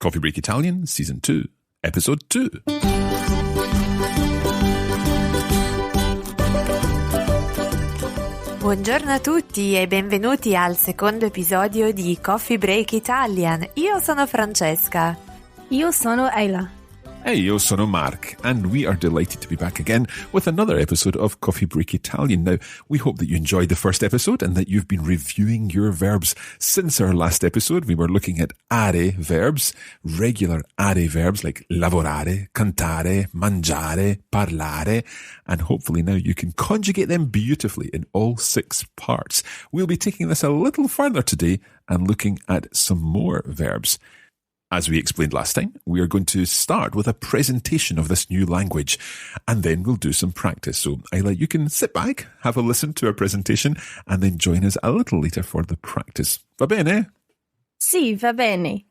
Coffee Break Italian, Season 2, Episode 2. Buongiorno a tutti e benvenuti al secondo episodio di Coffee Break Italian. Io sono Francesca. Io sono Isla. Hey, io sono Mark, and we are delighted to be back again with another episode of Coffee Break Italian. Now, we hope that you enjoyed the first episode and that you've been reviewing your verbs. Since our last episode, we were looking at are verbs, regular are verbs like lavorare, cantare, mangiare, parlare, and hopefully now you can conjugate them beautifully in all 6 parts. We'll be taking this a little further today and looking at some more verbs. As we explained last time, we are going to start with a presentation of this new language, and then we'll do some practice. So, Isla, you can sit back, have a listen to our presentation, and then join us a little later for the practice. Va bene? Sì, va bene.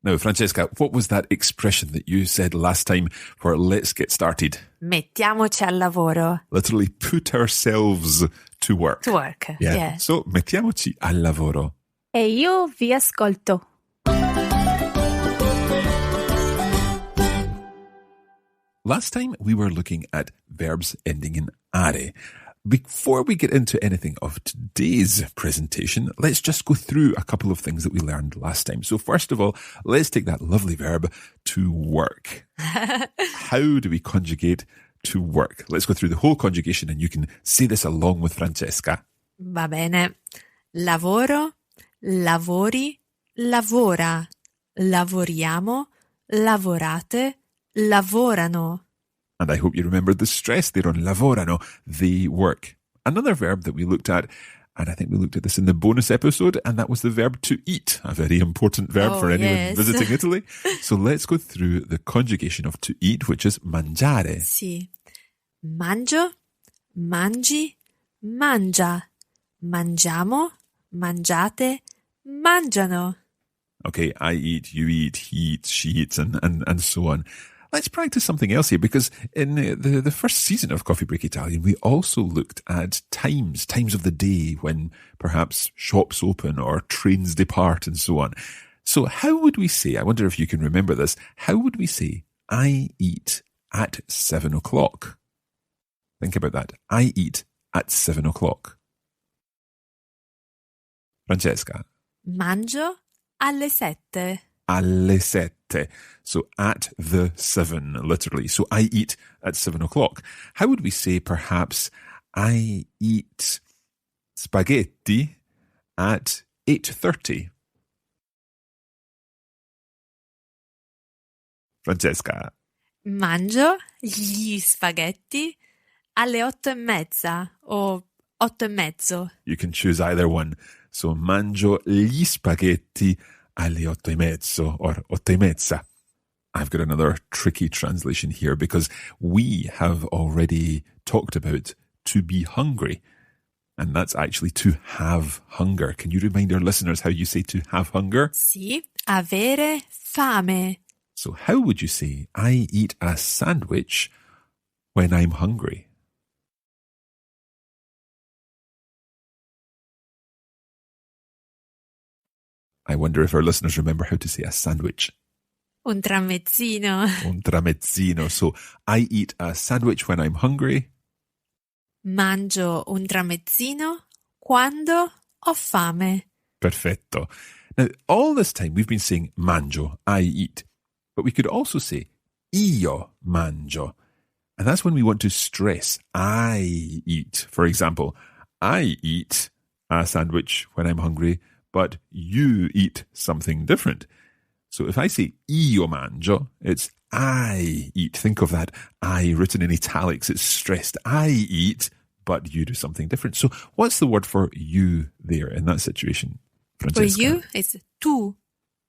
Now, Francesca, what was that expression that you said last time for let's get started? Mettiamoci al lavoro. Literally put ourselves to work. To work, yeah. So, mettiamoci al lavoro. E io vi ascolto. Last time we were looking at verbs ending in are. Before we get into anything of today's presentation, let's just go through a couple of things that we learned last time. So first of all, let's take that lovely verb to work. How do we conjugate to work? Let's go through the whole conjugation and you can say this along with Francesca. Va bene. Lavoro, lavori, lavora. Lavoriamo, lavorate, lavorano. And I hope you remembered the stress there on lavorano, they work. Another verb that we looked at, and I think we looked at this in the bonus episode, and that was the verb to eat, a very important verb for anyone visiting Italy. So let's go through the conjugation of to eat, which is mangiare. Sì. Mangio, mangi, mangia. Mangiamo, mangiate, mangiano. Okay, I eat, you eat, he eats, she eats, and so on. Let's practice something else here, because in the first season of Coffee Break Italian, we also looked at times of the day when perhaps shops open or trains depart and so on. So how would we say, I wonder if you can remember this, how would we say, I eat at 7 o'clock? Think about that. I eat at 7 o'clock. Francesca? Mangio alle 7. Alle 7. So at the 7, literally. So I eat at 7 o'clock. How would we say perhaps I eat spaghetti at 8:30? Francesca? Mangio gli spaghetti alle 8:30 o 8:30. You can choose either one. So mangio gli spaghetti alle 8:30 or 8:30. I've got another tricky translation here because we have already talked about to be hungry. And that's actually to have hunger. Can you remind our listeners how you say to have hunger? Sì, avere fame. So how would you say I eat a sandwich when I'm hungry? I wonder if our listeners remember how to say a sandwich. Un tramezzino. Un tramezzino. So, I eat a sandwich when I'm hungry. Mangio un tramezzino quando ho fame. Perfetto. Now, all this time we've been saying mangio, I eat. But we could also say io mangio. And that's when we want to stress I eat. For example, I eat a sandwich when I'm hungry, but you eat something different. So if I say io mangio, it's I eat. Think of that I written in italics. It's stressed. I eat, but you do something different. So what's the word for you there in that situation, Francesca? For you, it's tu.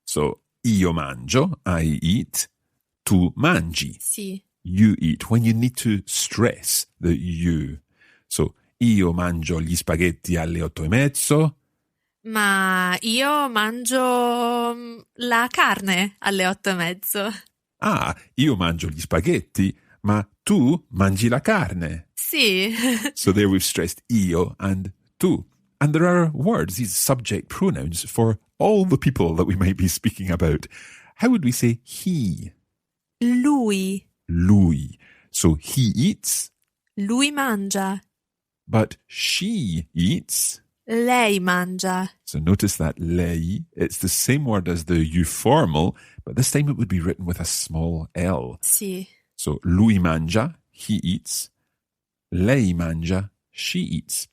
So io mangio, I eat. Tu mangi. Sì. You eat. When you need to stress the you. So io mangio gli spaghetti alle 8:30. Ma io mangio la carne alle 8:30. Ah, io mangio gli spaghetti, ma tu mangi la carne. Sì. So there we've stressed io and tu. And there are words, these subject pronouns, for all the people that we might be speaking about. How would we say he? Lui. Lui. So he eats, Lui mangia. but she eats. Lei mangia. So notice that lei, it's the same word as the you formal, but this time it would be written with a small L. Sì. So lui mangia, he eats. Lei mangia, she eats.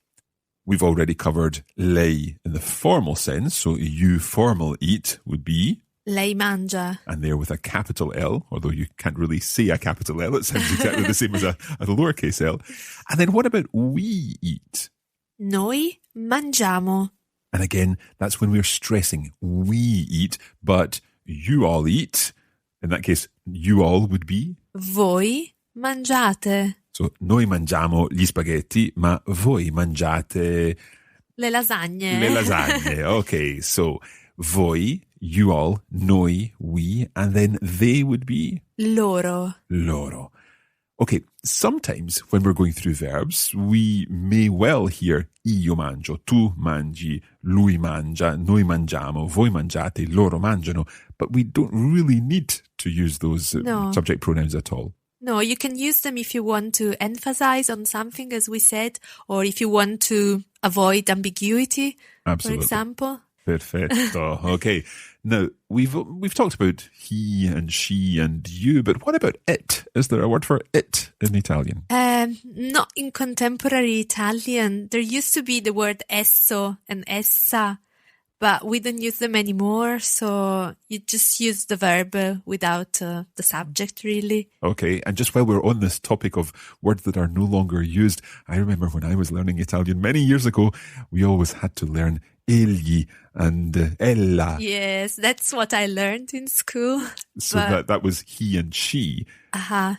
We've already covered lei in the formal sense, so you formal eat would be... Lei mangia. And there with a capital L, although you can't really say a capital L, it sounds exactly the same as a lowercase L. And then what about we eat? Noi mangiamo. And again, that's when we're stressing we eat, but you all eat. In that case, you all would be? Voi mangiate. So, noi mangiamo gli spaghetti, ma voi mangiate... Le lasagne. Le lasagne. Okay, so voi, you all, noi, we, and then they would be? Loro. Loro. Okay, sometimes when we're going through verbs, we may well hear io mangio, tu mangi, lui mangia, noi mangiamo, voi mangiate, loro mangiano, but we don't really need to use those subject pronouns at all. No, you can use them if you want to emphasize on something, as we said, or if you want to avoid ambiguity, Absolutely. For example. Perfetto. Okay. Now, we've talked about he and she and you, but what about it? Is there a word for it in Italian? Not in contemporary Italian. There used to be the word esso and essa, but we don't use them anymore, so you just use the verb without the subject, really. Okay, and just while we're on this topic of words that are no longer used, I remember when I was learning Italian many years ago, we always had to learn egli and ella. Yes, that's what I learned in school. So that was he and she,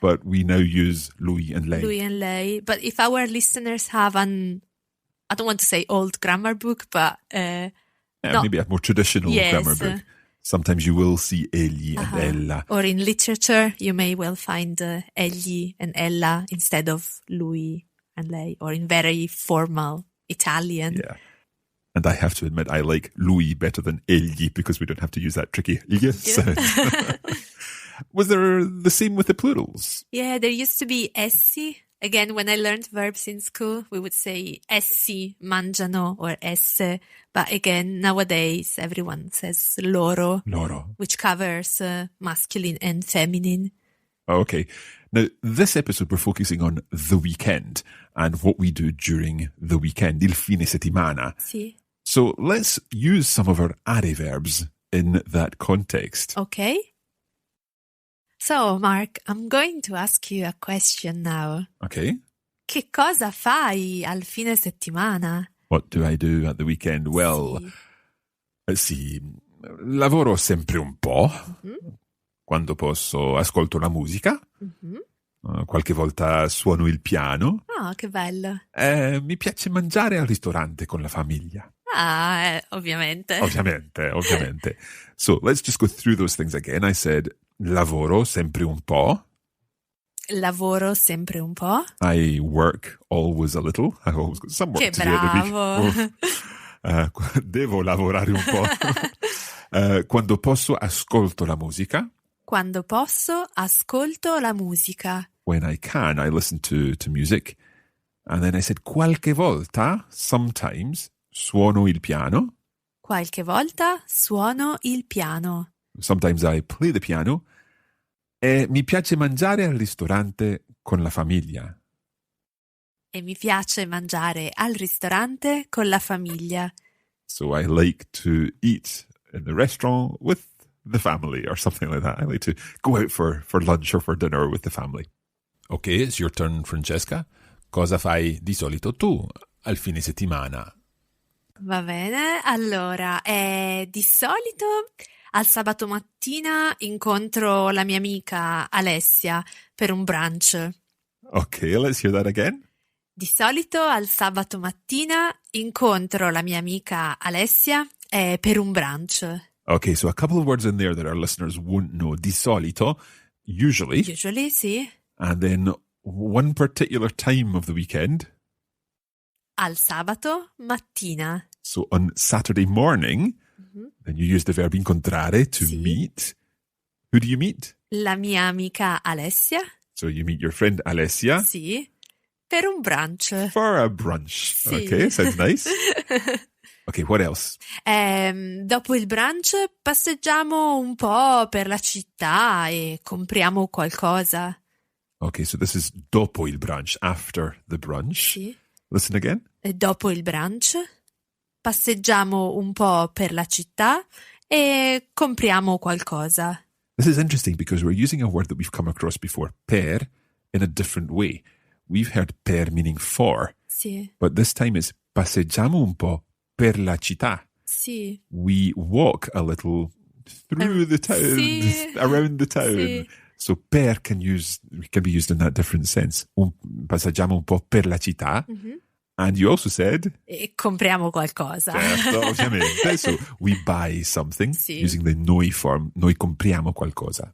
but we now use lui and lei. Lui and lei. But if our listeners have I don't want to say old grammar book, but... maybe a more traditional grammar book. Sometimes you will see egli and ella. Or in literature, you may well find egli and ella instead of lui and lei, or in very formal Italian. Yeah. And I have to admit, I like lui better than egli because we don't have to use that tricky sound. Was there the same with the plurals? Yeah, there used to be essi. Again, when I learned verbs in school, we would say essi mangiano or esse. But again, nowadays, everyone says loro. Loro. Which covers masculine and feminine. Okay. Now, this episode, we're focusing on the weekend and what we do during the weekend, il fine settimana. Sì. So let's use some of our are verbs in that context. Okay. So, Mark, I'm going to ask you a question now. Okay. Che cosa fai al fine settimana? What do I do at the weekend? Well, let's see. Lavoro sempre un po'. Mm-hmm. Quando posso ascolto la musica. Mm-hmm. Qualche volta suono il piano. Oh, che bello. Mi piace mangiare al ristorante con la famiglia. Ovviamente. Ovviamente. So, let's just go through those things again. I said... Lavoro sempre un po'. Lavoro sempre un po'. I work always a little. I always got some work che to do at the week. Devo lavorare un po'. Quando posso ascolto la musica. Quando posso ascolto la musica. When I can, I listen to music. And then I said qualche volta, sometimes, suono il piano. Qualche volta suono il piano. Sometimes I play the piano. E mi piace mangiare al ristorante con la famiglia. E mi piace mangiare al ristorante con la famiglia. So I like to eat in the restaurant with the family or something like that. I like to go out for lunch or for dinner with the family. Okay, it's your turn, Francesca. Cosa fai di solito tu al fine settimana? Va bene, allora, di solito... Al sabato mattina incontro la mia amica Alessia per un brunch. Okay, let's hear that again. Di solito al sabato mattina incontro la mia amica Alessia per un brunch. Okay, so a couple of words in there that our listeners won't know. Di solito, usually. Usually, sì. And then one particular time of the weekend. Al sabato mattina. So on Saturday morning... Mm-hmm. Then you use the verb incontrare to meet. Who do you meet? La mia amica Alessia. So you meet your friend Alessia Sì. Per un brunch. for a brunch. Sì. Okay, sounds nice. Okay, what else? Dopo il brunch passeggiamo un po' per la città e compriamo qualcosa. Okay, so this is dopo il brunch, after the brunch. Sì. Listen again. E dopo il brunch passeggiamo un po' per la città e compriamo qualcosa. This is interesting because we're using a word that we've come across before, per, in a different way. We've heard per meaning for, Sì. but this time it's passeggiamo un po' per la città. Sì. We walk a little through the town, Sì. around the town. Sì. So per can be used in that different sense. Passeggiamo un po' per la città. Mm-hmm. And you also said... E compriamo qualcosa. Certo, ovviamente. So we buy something Sì. using the noi form. Noi compriamo qualcosa.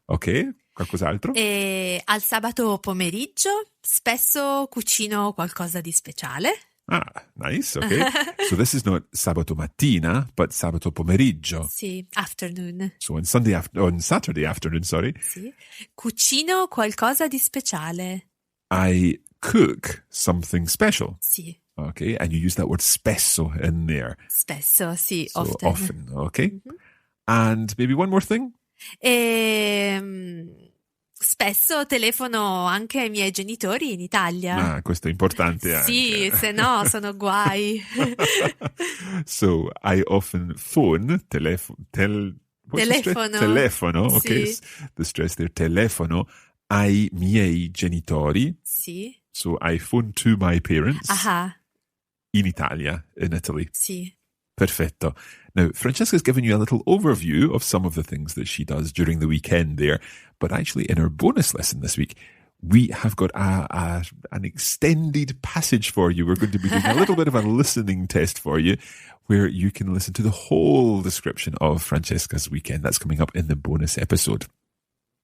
Ok? Qualcos'altro? E al sabato pomeriggio spesso cucino qualcosa di speciale. Ah, nice. Okay. So this is not sabato mattina, but sabato pomeriggio. Sì, afternoon. So on Saturday afternoon, sorry, Sì. Cucino qualcosa di speciale. I cook something special. Sì, Okay, and you use that word spesso in there. spesso, sì, So often. okay. Mhm. And maybe one more thing. Spesso telefono anche ai miei genitori in Italia. Ah, questo è importante Sì, anche. se no sono guai. So I often phone, what's the stress? Telefono. Telefono, okay. Sì. The stress there, telefono ai miei genitori. Sì. So I phone to my parents Ah, in Italia, in Italy. sì. Perfetto. Now, Francesca's given you a little overview of some of the things that she does during the weekend there, but actually in our bonus lesson this week, we have got an extended passage for you. We're going to be doing a little bit of a listening test for you where you can listen to the whole description of Francesca's weekend. That's coming up in the bonus episode.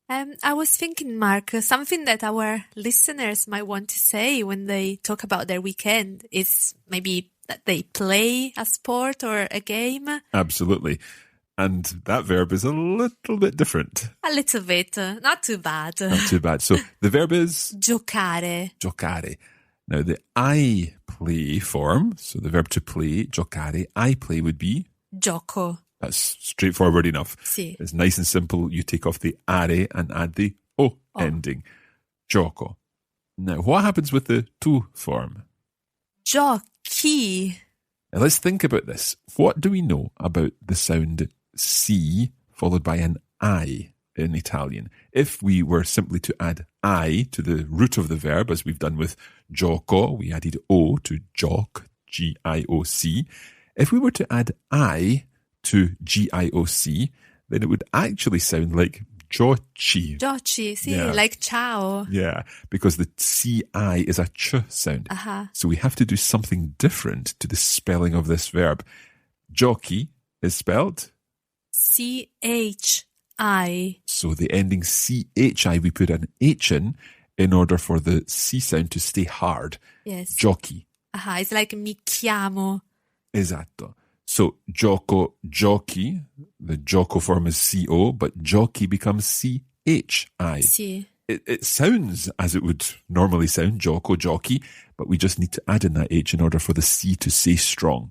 I was thinking, Mark, something that our listeners might want to say when they talk about their weekend is maybe that they play a sport or a game. Absolutely. And that verb is a little bit different. A little bit, not too bad. Not too bad. So the verb is Giocare. giocare. Now the I play form, so the verb to play, giocare, I play would be? Gioco. That's straightforward enough. Sì. It's nice and simple. You take off the are and add the o ending. Gioco. Now, what happens with the tu form? Giochi. Now, let's think about this. What do we know about the sound C followed by an I in Italian? If we were simply to add I to the root of the verb, as we've done with gioco, we added O to gioc, G-I-O-C. If we were to add I to G-I-O-C, then it would actually sound like gioci. Gioci, sì, Yeah. like ciao. Yeah, because the C-I is a ch sound. Uh-huh. So we have to do something different to the spelling of this verb. Giochi is spelled, C-H-I. so the ending C-H-I, we put an H in order for the C sound to stay hard. Yes. Giochi. Uh-huh. It's like mi chiamo. Esatto. So gioco, giochi, the gioco form is C-O, but giochi becomes C-H-I. Sì. It sounds as it would normally sound, gioco, giochi, but we just need to add in that H in order for the C to stay strong.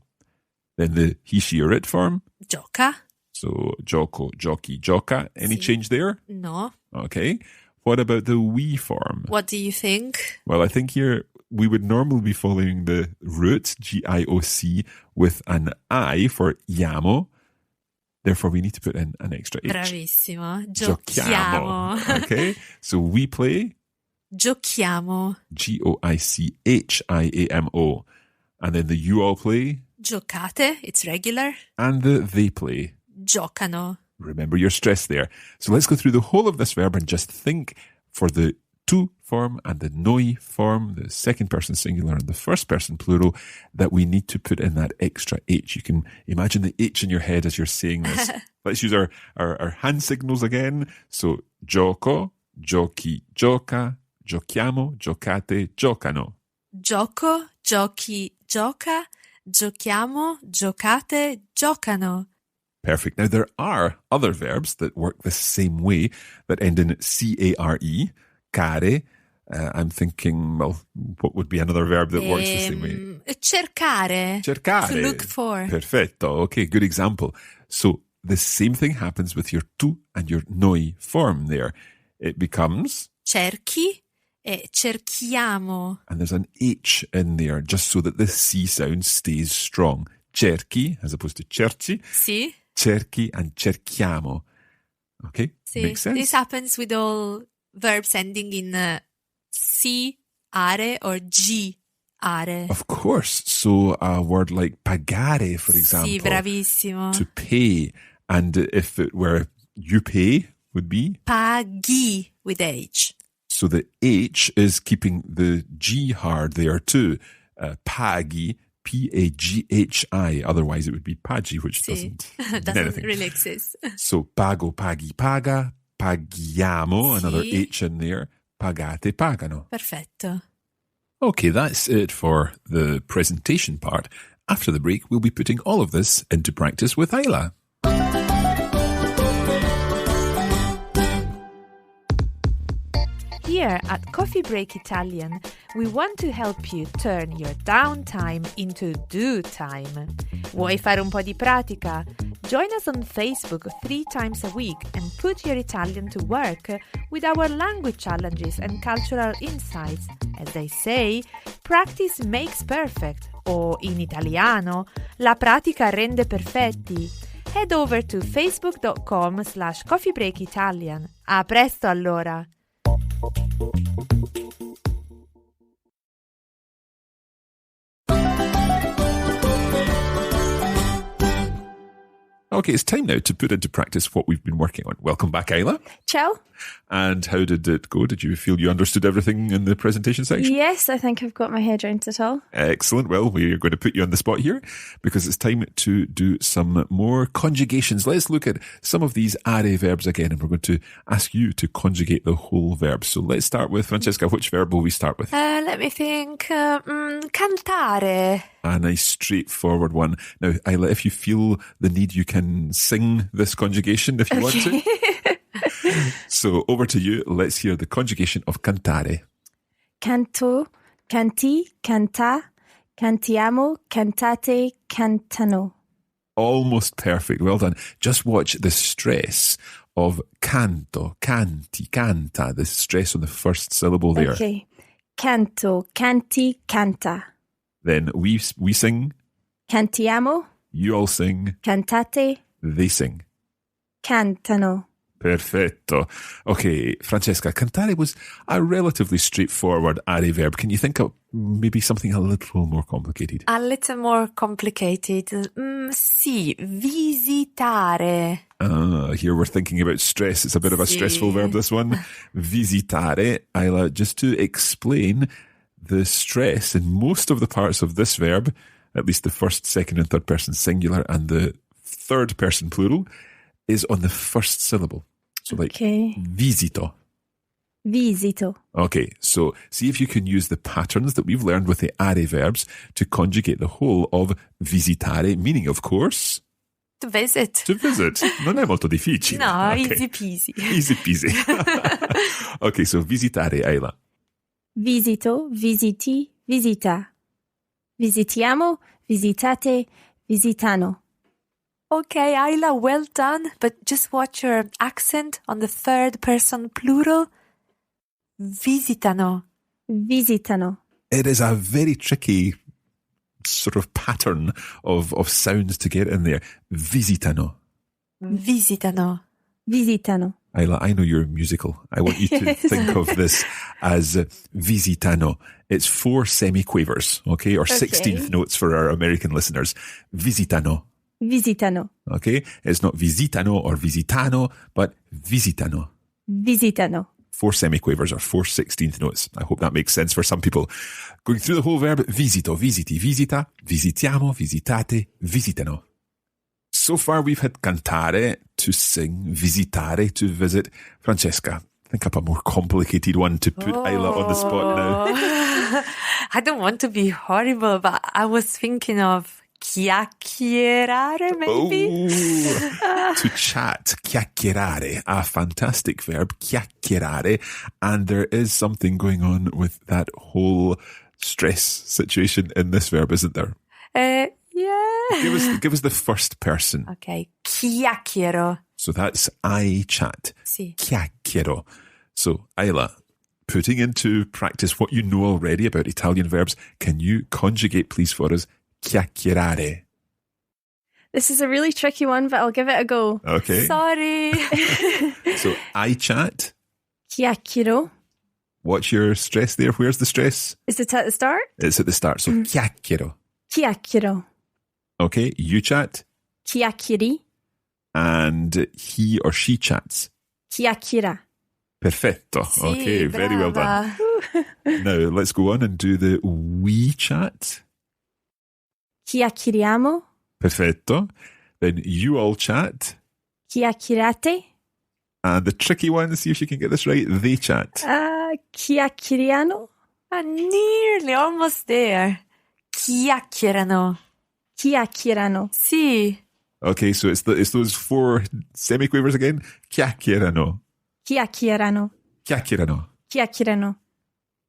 Then the he, she, or it form. Gioca? So gioco, giochi, gioca. Any Sì. change there? No. Okay. What about the we form? What do you think? Well, I think here we would normally be following the root, G-I-O-C, with an I for iamo. Therefore, we need to put in an extra H. Bravissimo. Giochiamo. Giochiamo. Okay. So we play Giochiamo. G-O-I-C-H-I-A-M-O. And then the you all play. Giocate. It's regular. And the they play. Giocano. Remember your stress there. So let's go through the whole of this verb and just think for the tu form and the noi form, the second person singular and the first person plural, that we need to put in that extra H. You can imagine the H in your head as you're saying this. Let's use our hand signals again. So gioco, giochi, gioca, giochiamo, giocate, giocano. Gioco, giochi, gioca, giochiamo, giocate, giocano. Perfect. Now, there are other verbs that work the same way that end in C-A-R-E, care. I'm thinking, well, what would be another verb that works the same way? Cercare. Cercare. To look for. Perfetto. Okay, good example. So the same thing happens with your tu and your noi form there. It becomes... Cerchi e cerchiamo. And there's an H in there just so that the C sound stays strong. Cerchi as opposed to cerci. Sì. Cerchi and cerchiamo. Okay, Sì. makes sense. This happens with all verbs ending in si, are or gi, are. Of course. So a word like pagare, for example. Sì, bravissimo. To pay. And if it were you pay, would be? Paghi with H. So the H is keeping the G hard there too. Paghi, P-A-G-H-I. Otherwise it would be paghi, which doesn't mean anything. Really exist. So pago, paghi, paga. Paghiamo, another H in there. Pagate, pagano. Perfetto. Okay, that's it for the presentation part. After the break, we'll be putting all of this into practice with Isla. Here at Coffee Break Italian, we want to help you turn your downtime into do time. Vuoi fare un po' di pratica? Join us on Facebook 3 times a week and put your Italian to work with our language challenges and cultural insights. As they say, practice makes perfect, o in italiano, la pratica rende perfetti. Head over to facebook.com/coffeebreakitalian. A presto allora! Okay, it's time now to put into practice what we've been working on. Welcome back, Isla. Ciao. And how did it go? Did you feel you understood everything in the presentation section? Yes, I think I've got my head around it all. Excellent. Well, we're going to put you on the spot here because it's time to do some more conjugations. Let's look at some of these are verbs again, and we're going to ask you to conjugate the whole verb. So let's start with Francesca. Which verb will we start with? Let me think. Cantare. A nice straightforward one. Now, Isla, if you feel the need, you can sing this conjugation if you want to. So over to you. Let's hear the conjugation of cantare. Canto, canti, canta, cantiamo, cantate, cantano. Almost perfect. Well done. Just watch the stress of canto, canti, canta. The stress on the first syllable there. Okay. Canto, canti, canta. Then we sing. Cantiamo. You all sing. Cantate. They sing. Cantano. Perfetto. Okay, Francesca, cantare was a relatively straightforward are verb. Can you think of maybe something a little more complicated? A little more complicated. Sì, visitare. Here we're thinking about stress. It's a bit of a stressful verb, this one. Visitare. Isla, just to explain the stress in most of the parts of this verb, at least the first, second and third person singular and the third person plural, is on the first syllable. So like visito. Visito. Okay, so see if you can use the patterns that we've learned with the are verbs to conjugate the whole of visitare, meaning, of course... To visit. To visit. Non è molto difficile. No, okay. Easy peasy. Easy peasy. Okay, so visitare, Isla. Visito, visiti, visita. Visitiamo, visitate, visitano. Okay, Isla, well done. But just watch your accent on the third person plural. Visitano. Visitano. It is a very tricky sort of pattern of sounds to get in there. Visitano. Visitano. Visitano. Isla, I know you're musical. I want you to think of this as visitano. It's 4 semiquavers, okay? Or 16th notes for our American listeners. Visitano. Visitano. Okay? It's not visitano or visitano, but visitano. Visitano. 4 semiquavers or 4 16th notes. I hope that makes sense for some people. Going through the whole verb, visito, visiti, visita, visitiamo, visitate, visitano. So far we've had cantare, to sing, visitare, to visit. Francesca, think up a more complicated one to put Isla on the spot now. I don't want to be horrible, but I was thinking of chiacchierare, maybe? To chat, chiacchierare, a fantastic verb, chiacchierare. And there is something going on with that whole stress situation in this verb, isn't there? Yeah. Give us the first person. Okay, chiacchiero. So that's I chat. Sì. Chiacchiero. So, Isla, putting into practice what you know already about Italian verbs, can you conjugate, please, for us, chiacchierare? This is a really tricky one, but I'll give it a go. Okay. Sorry. So, I chat. Chiacchiero. What's your stress there? Where's the stress? Is it at the start? It's at the start. So, chiacchiero. Chiacchiero. Okay. You chat. Chiacchieri. And he or she chats. Chiacchiera. Perfetto. Sì, Okay. Very well done. brava. Now, let's go on and do the we chat. Chiacchieriamo. Perfetto. Then you all chat. Chiacchierate. And the tricky one, see if you can get this right, they chat. Chiacchieriano. Nearly, almost there. Chiacchierano. Chiacchierano. Sì. Okay, so it's those four semiquavers again. Chiacchierano. Chiacchierano. Chiacchierano. Chiacchierano.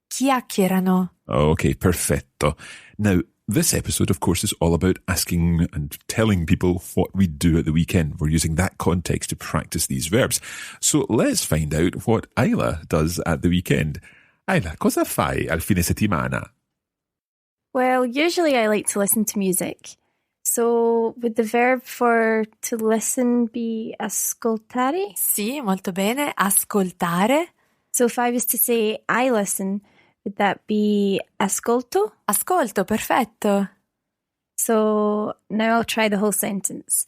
Chiacchierano. Okay, perfetto. Now, this episode, of course, is all about asking and telling people what we do at the weekend. We're using that context to practice these verbs. So let's find out what Isla does at the weekend. Isla, cosa fai al fine settimana? Well, usually I like to listen to music. So would the verb for to listen be ascoltare? Sì, molto bene. Ascoltare. So if I was to say I listen, would that be ascolto? Ascolto, perfetto. So now I'll try the whole sentence.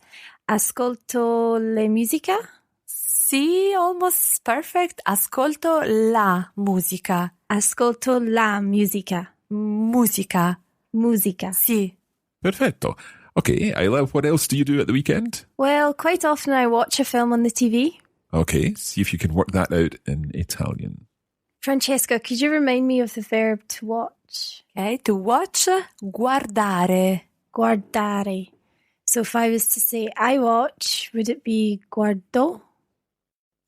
Ascolto la musica? Sì, almost perfect. Ascolto la musica. Ascolto la musica. Musica. Musica. Sì. Perfetto. Okay, Isla, what else do you do at the weekend? Well, quite often I watch a film on the TV. Okay, see if you can work that out in Italian. Francesca, could you remind me of the verb to watch? Okay, to watch, guardare. Guardare. So if I was to say I watch, would it be guardo?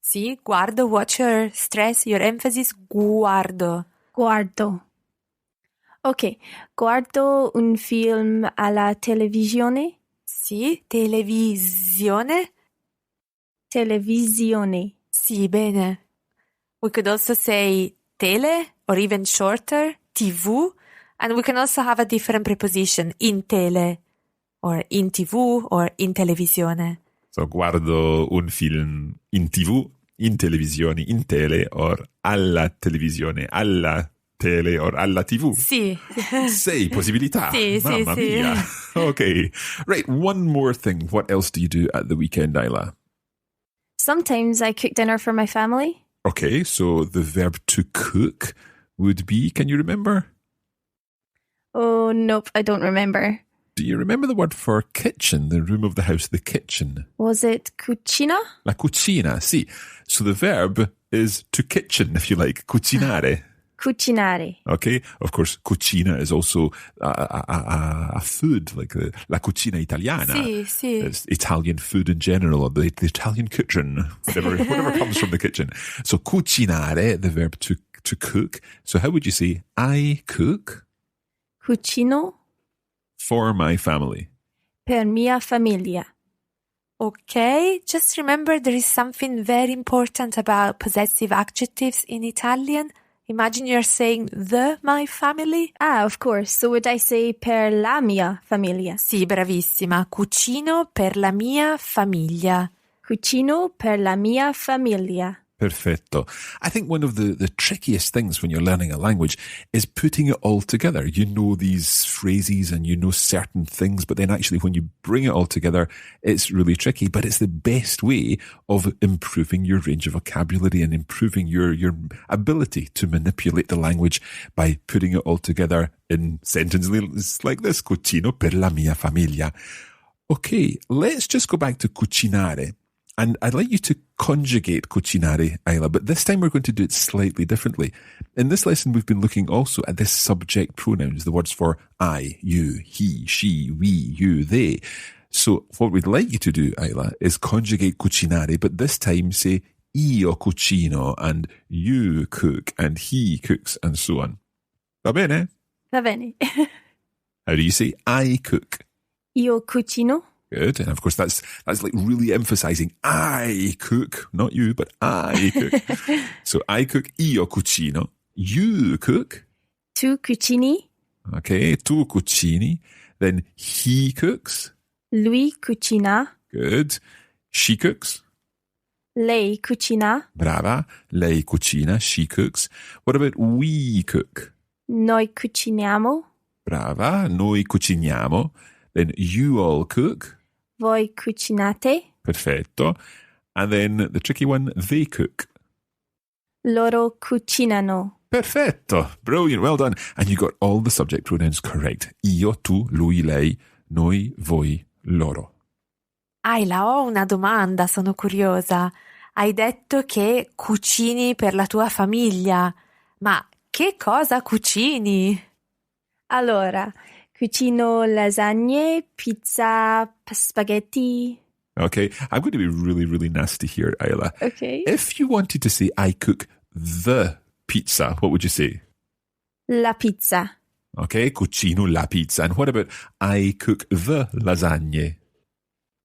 Sì, guardo, watch your stress, your emphasis, guardo. Guardo. Ok, guardo un film alla televisione. Sì, televisione. Televisione. Sì, bene. We could also say tele, or even shorter, TV, and we can also have a different preposition, in tele, or in TV, or in televisione. So, guardo un film in TV, in televisione, in tele, or alla televisione, alla tele, or alla TV. Sì. 6 possibilità. Sì, Mamma sì, mia. sì. Okay. Right, one more thing. What else do you do at the weekend, Isla? Sometimes I cook dinner for my family. Okay, so the verb to cook would be, can you remember? Oh, nope, I don't remember. Do you remember the word for kitchen, the room of the house, the kitchen? Was it cucina? La cucina, sì. So the verb is to kitchen, if you like, cucinare. Cucinare. Okay, of course, cucina is also a food, like la cucina italiana. Sì, sì. It's Italian food in general, or the Italian kitchen, whatever comes from the kitchen. So cucinare, the verb to cook. So how would you say, I cook Cucino for my family? per mia famiglia. Okay, just remember there is something very important about possessive adjectives in Italian. Imagine you're saying my family. Ah, of course. So would I say per la mia famiglia? Sì, bravissima. Cucino per la mia famiglia. Cucino per la mia famiglia. Perfetto. I think one of the trickiest things when you're learning a language is putting it all together. You know these phrases and you know certain things, but then actually when you bring it all together, it's really tricky. But it's the best way of improving your range of vocabulary and improving your ability to manipulate the language by putting it all together in sentences like this. Cucino per la mia famiglia. Okay, let's just go back to cucinare. And I'd like you to conjugate cucinare, Isla, but this time we're going to do it slightly differently. In this lesson, we've been looking also at the subject pronouns, the words for I, you, he, she, we, you, they. So what we'd like you to do, Isla, is conjugate cucinare, but this time say io cucino and you cook and he cooks and so on. Va bene? Va bene. How do you say I cook? Io cucino. Good. And of course, that's like really emphasizing I cook, not you, but I cook. So I cook, io cucino. You cook. Tu cucini. Okay, tu cucini. Then he cooks. Lui cucina. Good. She cooks. Lei cucina. Brava. Lei cucina. She cooks. What about we cook? Noi cuciniamo. Brava. Noi cuciniamo. Then you all cook. Voi cucinate. Perfetto. And then the tricky one, they cook. Loro cucinano. Perfetto. Brilliant. Well done. And you got all the subject pronouns correct. Io, tu, lui, lei, noi, voi, loro. Ayla, ho una domanda, sono curiosa. Hai detto che cucini per la tua famiglia, ma che cosa cucini? Allora, cucino lasagne, pizza, spaghetti. Okay, I'm going to be really, really nasty here, Isla. Okay. If you wanted to say, I cook the pizza, what would you say? La pizza. Okay, cucino la pizza. And what about, I cook the lasagne?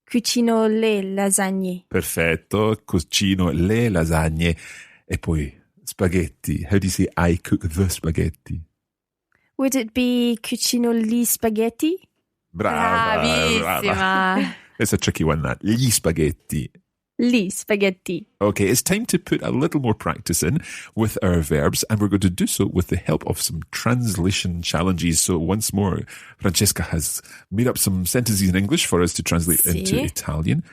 Cucino le lasagne. Perfetto, cucino le lasagne. E poi, spaghetti. How do you say, I cook the spaghetti? Would it be cucino gli spaghetti? Brava, Bravissima. brava. It's a tricky one, that. Gli spaghetti. Gli spaghetti. Okay, it's time to put a little more practice in with our verbs, and we're going to do so with the help of some translation challenges. So once more, Francesca has made up some sentences in English for us to translate into Italian.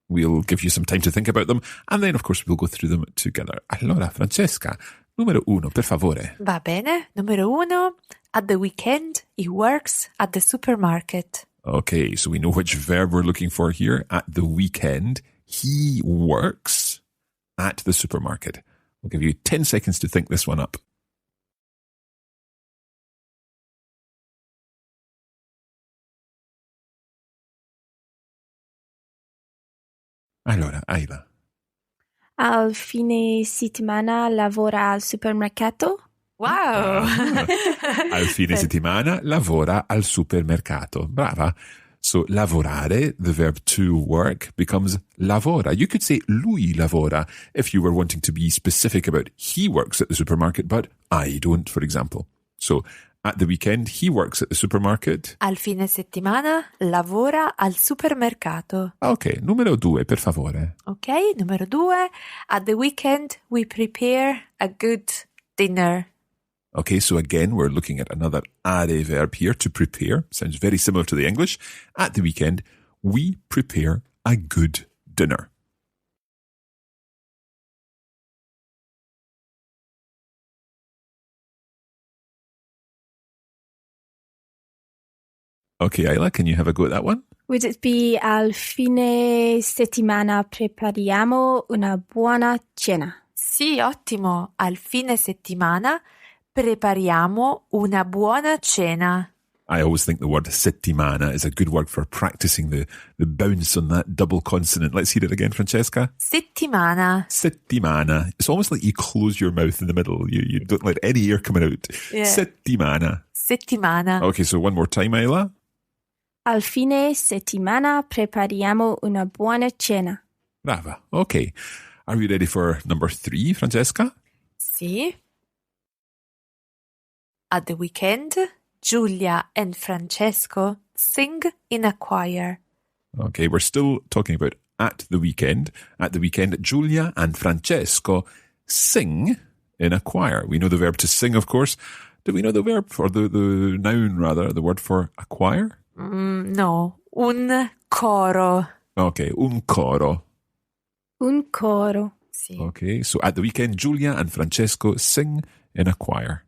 We'll give you some time to think about them, and then, of course, we'll go through them together. Allora, Francesca, numero uno, per favore. Va bene. Numero 1. At the weekend, he works at the supermarket. Okay, so we know which verb we're looking for here. At the weekend, he works at the supermarket. We'll give you 10 seconds to think this one up. Allora, Isla. Al fine settimana lavora al supermercato. Wow! Al fine settimana lavora al supermercato. Brava. So lavorare, the verb to work, becomes lavora. You could say lui lavora if you were wanting to be specific about he works at the supermarket, but I don't, for example. So at the weekend, he works at the supermarket. Al fine settimana lavora al supermercato. Ok, numero 2, per favore. Ok, numero 2. At the weekend, we prepare a good dinner. Okay, so again, we're looking at another are verb here, to prepare. Sounds very similar to the English. At the weekend, we prepare a good dinner. Okay, Isla, can you have a go at that one? Would it be al fine settimana prepariamo una buona cena? Sì, ottimo. Al fine settimana prepariamo una buona cena. I always think the word settimana is a good word for practicing the bounce on that double consonant. Let's hear it again, Francesca. Settimana. Settimana. It's almost like you close your mouth in the middle. You don't let any air coming out. Yeah. Settimana. Settimana. Okay, so one more time, Isla. Al fine settimana prepariamo una buona cena. Brava. Okay. Are we ready for number 3, Francesca? Sì. At the weekend, Giulia and Francesco sing in a choir. Okay, we're still talking about at the weekend. At the weekend, Giulia and Francesco sing in a choir. We know the verb to sing, of course. Do we know the verb, or the noun rather, the word for a choir? No, un coro. Okay, un coro. Un coro. Sì. Okay, so at the weekend, Giulia and Francesco sing in a choir.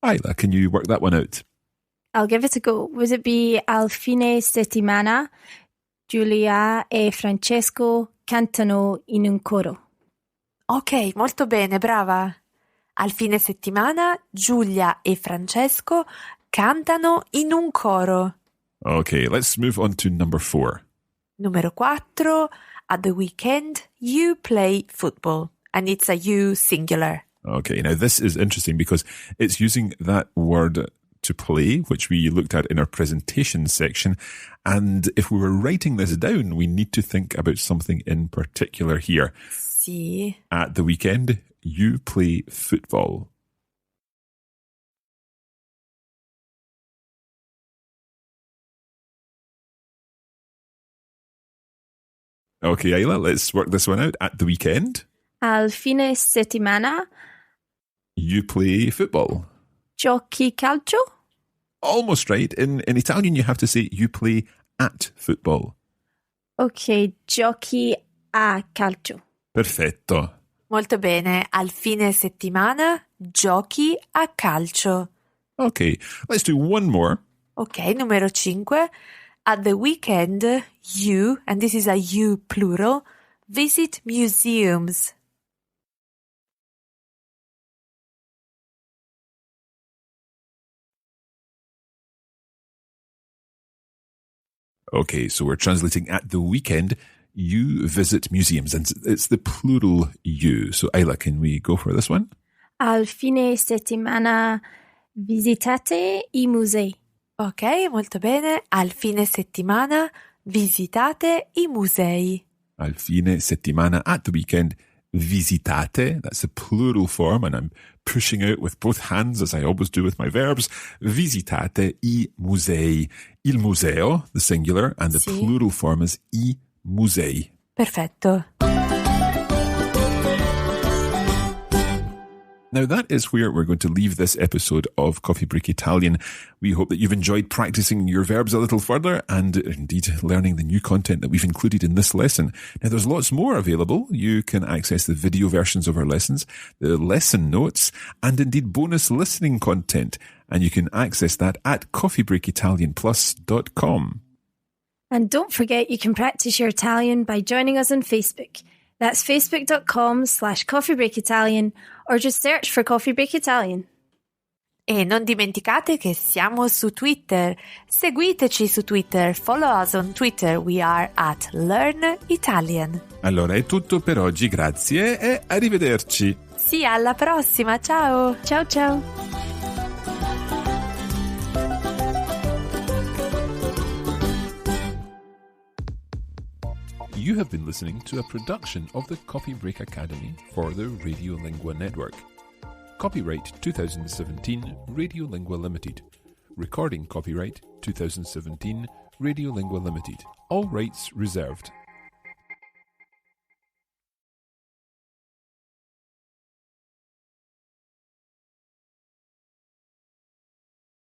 Isla, can you work that one out? I'll give it a go. Would it be al fine settimana Giulia e Francesco cantano in un coro? Ok, molto bene, brava. Al fine settimana Giulia e Francesco cantano in un coro. Okay, let's move on to number 4. Numero 4. At the weekend, you play football. And it's a you singular. Okay, now this is interesting because it's using that word to play, which we looked at in our presentation section. And if we were writing this down, we need to think about something in particular here. Sì. At the weekend, you play football. Okay, Isla, let's work this one out. At the weekend, Al fine settimana you play football. giochi calcio? Almost right. In Italian, you have to say you play at football. Ok, giochi a calcio. Perfetto. Molto bene. Al fine settimana giochi a calcio. Okay, let's do one more. Ok, numero 5. At the weekend, you, and this is a you plural, visit museums. Okay, so we're translating at the weekend, you visit museums, and it's the plural you. So Isla, can we go for this one? Al fine settimana visitate I musei. Ok, molto bene. Al fine settimana visitate I musei. Al fine settimana, at the weekend, visitate, that's the plural form, and I'm pushing out with both hands as I always do with my verbs. Visitate I musei. Il museo, the singular, and the plural form is I musei. Perfetto. Now that is where we're going to leave this episode of Coffee Break Italian. We hope that you've enjoyed practicing your verbs a little further and indeed learning the new content that we've included in this lesson. Now there's lots more available. You can access the video versions of our lessons, the lesson notes, and indeed bonus listening content. And you can access that at coffeebreakitalianplus.com. And don't forget you can practice your Italian by joining us on Facebook. That's facebook.com/coffeebreakitalian or just search for Coffee Break Italian. E non dimenticate che siamo su Twitter. Seguiteci su Twitter. Follow us on Twitter. We are at Learn Italian. Allora è tutto per oggi, grazie e arrivederci. Sì, alla prossima. Ciao. Ciao ciao. You have been listening to a production of the Coffee Break Academy for the Radiolingua Network. Copyright 2017 Radiolingua Limited. Recording copyright 2017 Radiolingua Limited. All rights reserved.